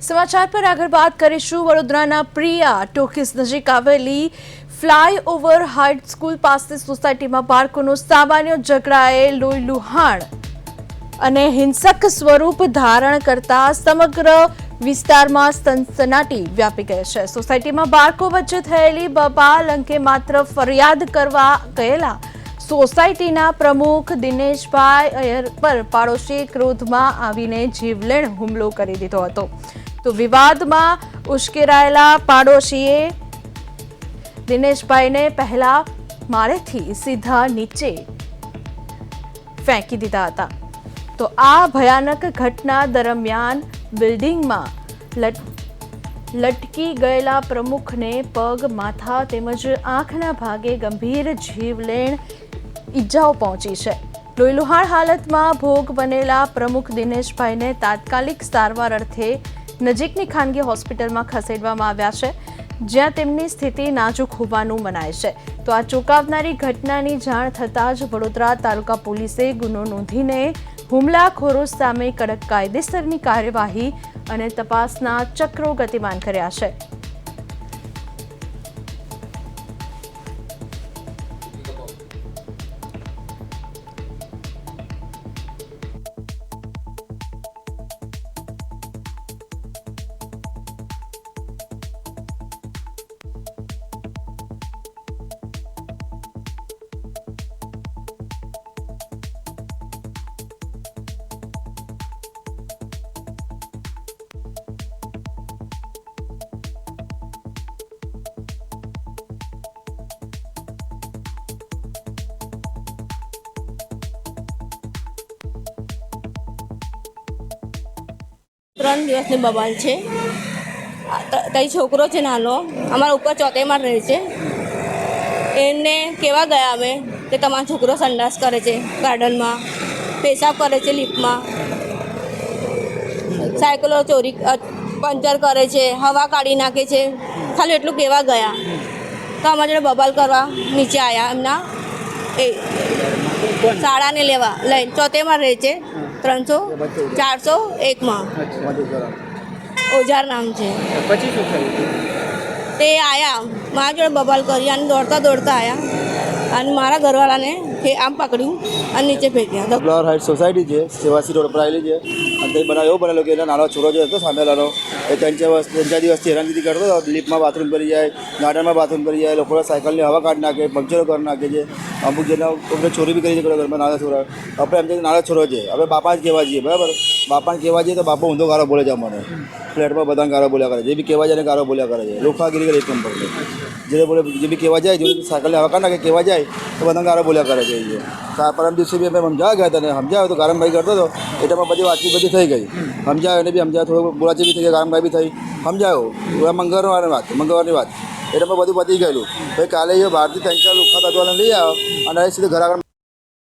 સમાચાર પર આગળ વાત કરીશું વડોદરાના પ્રિયા ટોકીઝ નજીક આવેલી ફ્લાયઓવર હાઈ સ્કૂલ પાસે સોસાયટીમાં બાળકોનો સામાન્ય ઝઘડાએ લોહીલુહાણ અને હિંસક સ્વરૂપ ધારણ કરતા સમગ્ર વિસ્તારમાં સનસનાટી વ્યાપી ગઈ છે। સોસાયટીમાં બાળકો વચ્ચે થયેલી બબાલ અંગે માત્ર ફરિયાદ કરવા ગયેલા સોસાયટીના પ્રમુખ દિનેશભાઈ અય્યર પર પાડોશી ક્રોધમાં આવીને જીવલેણ હુમલો કરી દીધો હતો। તો વિવાદમાં ઉશ્કેરાયેલા પાડોશીએ દિનેશભાઈને પહેલા માળેથી સીધા નીચે ફેંકી દીધા હતા। તો આ ભયાનક ઘટના દરમિયાન બિલ્ડિંગમાં લટકી ગયેલા પ્રમુખને પગ, માથા તેમજ આંખના ભાગે ગંભીર જીવલેણ ઈજાઓ પહોંચી છે। લોહીલુહાણ હાલતમાં ભોગ બનેલા પ્રમુખ દિનેશભાઈને તાત્કાલિક સારવાર અર્થે નજીકની ખાનગી હોસ્પિટલમાં ખસેડવામાં આવ્યા છે, જ્યાં તેમની સ્થિતિ નાજુક હોવાનું મનાય છે। તો આ ચોંકાવનારી ઘટનાની જાણ થતાં જ વડોદરા તાલુકા પોલીસે ગુનો નોંધીને હુમલાખોરો સામે કડક કાયદેસરની કાર્યવાહી અને તપાસના ચક્રો ગતિમાન કર્યા છે। ત્રણ દિવસની બબાલ છે। તઈ છોકરો છે નાનો, અમારા ઉપર ચોથેમાં રહે છે। એને કહેવા ગયા અમે કે તમારો છોકરો સંડાસ કરે છે ગાર્ડનમાં, પેશાબ કરે છે લિફ્ટમાં, સાયકલો ચોરી પંચર કરે છે, હવા કાઢી નાખે છે, ખાલી એટલું કહેવા ગયા તો અમારા જોડે બબાલ કરવા નીચે આવ્યા। એમના એ શાળાને લેવા લઈને ચોથેમાં રહે છે, 401માં ઓજાર નામ છે। પછી શું થયું? તે આવ્યા મારા જોડે બબાલ કરી અને દોડતા આવ્યા અને મારા ઘરવાળાને આમ પકડ્યું અને નીચે ફેંક્યા। ફ્લાવર હાઇટ સોસાયટી છે, સેવાસી રોડ પર આવેલી છે। અને તે બનાવ એવો બનેલો કે એના નાનો છોકરો જે હતો સામેલાનો, એ 3-4 દિવસથી હેરાનગતિ કરતો હતો। લિફ્ટમાં બાથરૂમ કરી જાય, ગાર્ડનમાં બાથરૂમ કરી જાય, લોકોના સાયકલની હવા કાઢી નાખે, પંક્ચરો કરી નાખે છે। અમુક જેના આપણે ચોરી બી કરી છે ઘરમાં નાના છોરા। આપણે એમ નાનો છોરો છે, હવે બાપા જ કહેવા જઈએ, બરાબર? બાપાને કહેવા જઈએ તો બાપા ઊંધો ગાળો બોલે છે અમને, ફ્લેટમાં બધાને ગાળો બોલ્યા કરે છે, જે બી કહેવા જાય ને ગાળો બોલ્યા કરે છે, લોખાગીરી કરે એક નંબર છે। જે બોલે જે બી કહેવા જાય, જે સાયકલની હવા કાઢી નાખે કહેવા જાય તો બધાને ગાળો બોલ્યા કરે છે। પરમ દિવસે બી અમે સમજાવવા ગયા હતા ને સમજાવ્યો તો ગારમભાઈ કરતો હતો, એટલામાં બધી વાતચીત બધી થઈ ગઈ। સમજાવ્યો એને બી સમજાવ્યો, થોડું બોલાચી બી થઈ ગઈ, ગારમભાઈ બી થઈ, સમજાવ્યો મંગળવારની વાત એટલામાં બધું પતી ગયેલું। ભાઈ કાલે એ બહારથી 3-4 લુખ્ખા તત્વોને લઈ આવ્યો અને સીધું ઘર આગળ